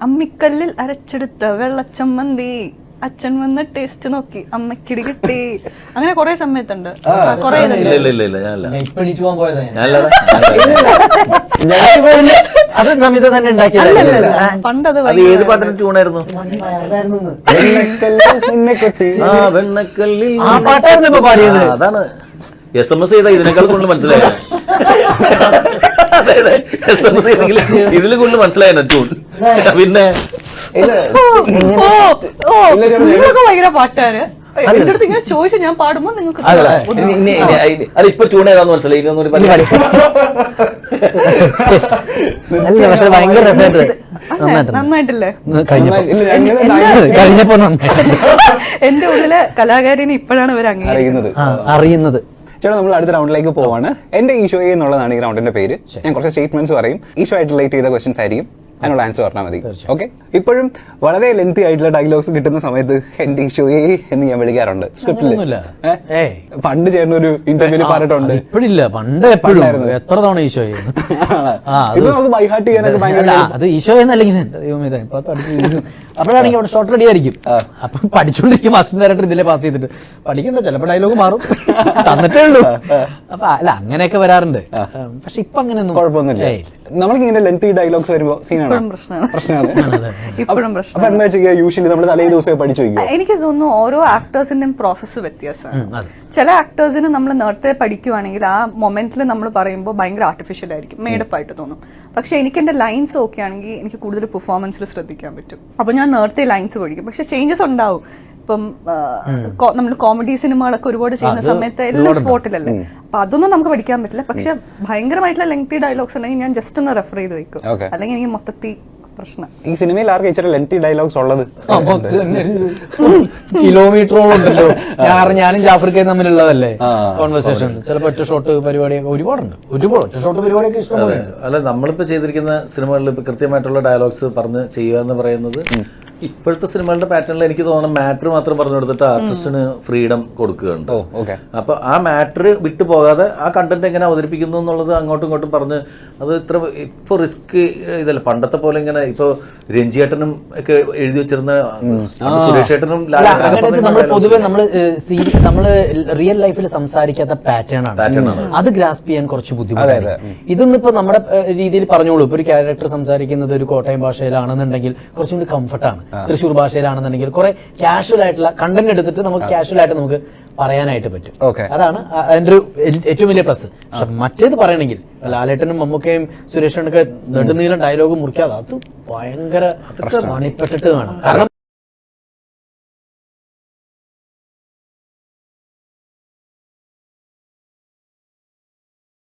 അമ്മിക്കല്ലിൽ അരച്ചെടുത്ത വെള്ളച്ചമ്മന്തി അച്ഛൻ വന്ന് ടേസ്റ്റ് നോക്കി അമ്മക്കിടി കിട്ടി. അങ്ങനെ കൊറേ സമയത്തുണ്ട്. കൊറേ അത് നമിത തന്നെ ഉണ്ടാക്കിയത്. പണ്ടത് ഏത് പാട്ടിന് ട്യൂണായിരുന്നു? വെണ്ണക്കല്ലിൽ ആ പാട്ടായിരുന്നു ഇപ്പൊ പാടിയത്. അതാണ് SMS ചെയ്താ ഇതിനേക്കാൾ കൂടുതൽ മനസ്സിലായ. SMS ചെയ്തെങ്കിൽ ഇതിൽ കൂടുതൽ മനസ്സിലായ ട്യൂൺ. പിന്നെ നിങ്ങളൊക്കെ ഭയങ്കര പാട്ടുകാര്. എന്റെ അടുത്ത് ഇങ്ങനെ ചോദിച്ചാ ഞാൻ പാടുമ്പോ നിങ്ങൾക്ക് അതിപ്പോ ട്യൂൺ ഏതാന്ന് മനസ്സിലായി. പക്ഷെ ഭയങ്കര രസമായിട്ട് നന്നായിട്ടില്ലേ? കഴിഞ്ഞപ്പോ എന്റെ ഉള്ളിലെ കലാകാരിനെ ഇപ്പോഴാണ് ഇവർ അറിയുന്നത്. ചേട്ടാ, നമ്മൾ അടുത്ത റൗണ്ടിലേക്ക് പോവാണ്. എന്റെ ഈശോയെ എന്നുള്ളതാണ് ഈ റൗണ്ടിന്റെ പേര്. ഞാൻ കുറച്ച് സ്റ്റേറ്റ്മെന്റ്സ് പറയും. ഈശോ ആയിട്ട് റിലേറ്റ് ചെയ്ത ക്വസ്റ്റ്യൻസ് ആയിരിക്കും. അതിനുള്ള ആൻസർ പറഞ്ഞാൽ മതി. ഓക്കെ. ഇപ്പോഴും വളരെ ലെങ്തി ആയിട്ടുള്ള ഡയലോഗ്സ് കിട്ടുന്ന സമയത്ത് എന്റെ ഈശോയെ എന്ന് ഞാൻ വിളിക്കാറുണ്ട് സ്ക്രിപ്റ്റില്. പണ്ട് ചേർന്ന ഒരു ഇന്റർവ്യൂല് പറഞ്ഞിട്ടുണ്ട്. ഇപ്പോഴില്ല, പണ്ട് എപ്പോഴും എത്ര തവണ ഈശോയെ. ഇത് നമുക്ക് ബൈഹാർട്ട് ചെയ്യാനൊക്കെ ഭയങ്കര. അത് ഈശോയെന്നല്ലെങ്കിൽ അപ്പോഴാണെങ്കിൽ അവിടെ ഷോർട്ട് റെഡി ആയിരിക്കും. അപ്പൊ പഠിച്ചോണ്ടിരിക്കും അസിസ്റ്റന്റ് ഡയറക്ടർ ഇതിലെ പാസ് ചെയ്തിട്ട് പഠിക്കണ്ട, ചിലപ്പോ ഡയലോഗ് മാറും, തന്നിട്ടേ ഉള്ളൂ. അപ്പൊ അല്ല, അങ്ങനെയൊക്കെ വരാറുണ്ട്. പക്ഷെ ഇപ്പൊ അങ്ങനെയൊന്നും കുഴപ്പമൊന്നുമില്ല. നമ്മൾക്ക് ഇങ്ങനെ ലെങ്തി ഡയലോഗ്സ് വരുമ്പോ സീനാണ് പ്രശ്നമാണ്. അപ്പൊ എന്താ ചെയ്യുക? യൂഷ്വലി നമ്മൾ തലേ ദിവസമേ പഠിച്ചു വയ്ക്കും. എനിക്ക് തോന്നുന്നു ഓരോ ആക്ടേഴ്സിന്റെയും പ്രോസസ്സ് വ്യത്യാസമാണ്. ചില ആക്ടേഴ്സിന് നമ്മൾ നേരത്തെ പഠിക്കുവാണെങ്കിൽ ആ മൊമെന്റിൽ നമ്മൾ പറയുമ്പോൾ ഭയങ്കര ആർട്ടിഫിഷ്യൽ ആയിരിക്കും, മേഡപ്പ് ആയിട്ട് തോന്നും. പക്ഷെ എനിക്ക് എന്റെ ലൈൻസ് ഓക്കെ ആണെങ്കിൽ എനിക്ക് കൂടുതൽ പെർഫോമൻസിൽ ശ്രദ്ധിക്കാൻ പറ്റും. അപ്പൊ ഞാൻ നേരത്തെ ലൈൻസ് പഠിക്കും. പക്ഷെ ചേഞ്ചസ് ഉണ്ടാവും. ഇപ്പം നമ്മൾ കോമഡി സിനിമകളൊക്കെ ഒരുപാട് ചെയ്യുന്ന സമയത്ത് എല്ലാം സ്പോട്ടിലല്ലേ, അപ്പൊ അതൊന്നും നമുക്ക് പഠിക്കാൻ പറ്റില്ല. പക്ഷെ ഭയങ്കരമായിട്ടുള്ള ലെങ്തി ഡയലോഗ്സ് ഉണ്ടെങ്കിൽ ഞാൻ ജസ്റ്റ് ഒന്ന് റെഫർ ചെയ്ത് വെക്കും, അല്ലെങ്കിൽ എനിക്ക് മൊത്തത്തിൽ പ്രശ്നം. ഈ സിനിമയിൽ ആർക്കും ഇച്ചിരി ലെങ്തി ഡയലോഗ്സ് ഉള്ളത്? കിലോമീറ്ററോളം ഉണ്ടല്ലോ. ഞാനും ജാഫർക്കയും തമ്മിലുള്ളതല്ലേ കോൺവെർസേഷൻ. ചിലപ്പോ ഒറ്റ ഷോട്ട് പരിപാടിയൊക്കെ ഒരുപാടുണ്ട്. ഒറ്റ ഷോട്ട് പരിപാടിയൊക്കെ ഇഷ്ടമാണ്. അല്ല, നമ്മളിപ്പോ ചെയ്തിരിക്കുന്ന സിനിമകളിൽ ഇപ്പൊ കൃത്യമായിട്ടുള്ള ഡയലോഗ്സ് പറഞ്ഞ് ചെയ്യുക എന്ന് പറയുന്നത് ഇപ്പോഴത്തെ സിനിമകളുടെ പാറ്റേണിൽ എനിക്ക് തോന്നുന്നു മാറ്റർ മാത്രം പറഞ്ഞു കൊടുത്തിട്ട് ആർട്ടിസ്റ്റിന് ഫ്രീഡം കൊടുക്കുകയുണ്ട്. അപ്പൊ ആ മാറ്റർ വിട്ടു പോകാതെ ആ കണ്ടന്റ് എങ്ങനെ അവതരിപ്പിക്കുന്നു എന്നുള്ളത് അങ്ങോട്ടും ഇങ്ങോട്ടും പറഞ്ഞ് അത് ഇത്ര ഇപ്പൊ റിസ്ക് ഇതല്ല. പണ്ടത്തെ പോലെ ഇങ്ങനെ ഇപ്പൊ രഞ്ജിയേട്ടനും ഒക്കെ എഴുതി വെച്ചിരുന്ന സുരേഷ് ഏട്ടനും പൊതുവെ നമ്മള് റിയൽ ലൈഫിൽ സംസാരിക്കാത്ത പാറ്റേൺ ആണ്. അത് ഗ്രാസ്പ് ചെയ്യാൻ കുറച്ച് ബുദ്ധിമുട്ടാണ്. ഇതൊന്നും ഇപ്പൊ നമ്മുടെ രീതിയിൽ പറഞ്ഞോളൂ. ഇപ്പൊ ഒരു ക്യാരക്ടർ സംസാരിക്കുന്നത് ഒരു കോട്ടയം ഭാഷയിലാണെന്നുണ്ടെങ്കിൽ കുറച്ചും കൂടി കംഫർട്ടാണ്. തൃശ്ശൂർ ഭാഷയിലാണെന്നുണ്ടെങ്കിൽ കുറെ കാഷ്വൽ ആയിട്ടുള്ള കണ്ടന്റ് എടുത്തിട്ട് നമുക്ക് കാഷ്വൽ ആയിട്ട് നമുക്ക് പറയാനായിട്ട് പറ്റും. അതാണ് അതിന്റെ ഒരു ഏറ്റവും വലിയ പ്ലസ്. പക്ഷെ മറ്റേത് പറയണമെങ്കിൽ ലാലേട്ടനും മമ്മൂക്കയും സുരേഷനൊക്കെ നെടുനീളം ഡയലോഗ് മുറിക്കാതെ അത് ഭയങ്കര പണിപ്പെട്ടിട്ട് കാണാം. കാരണം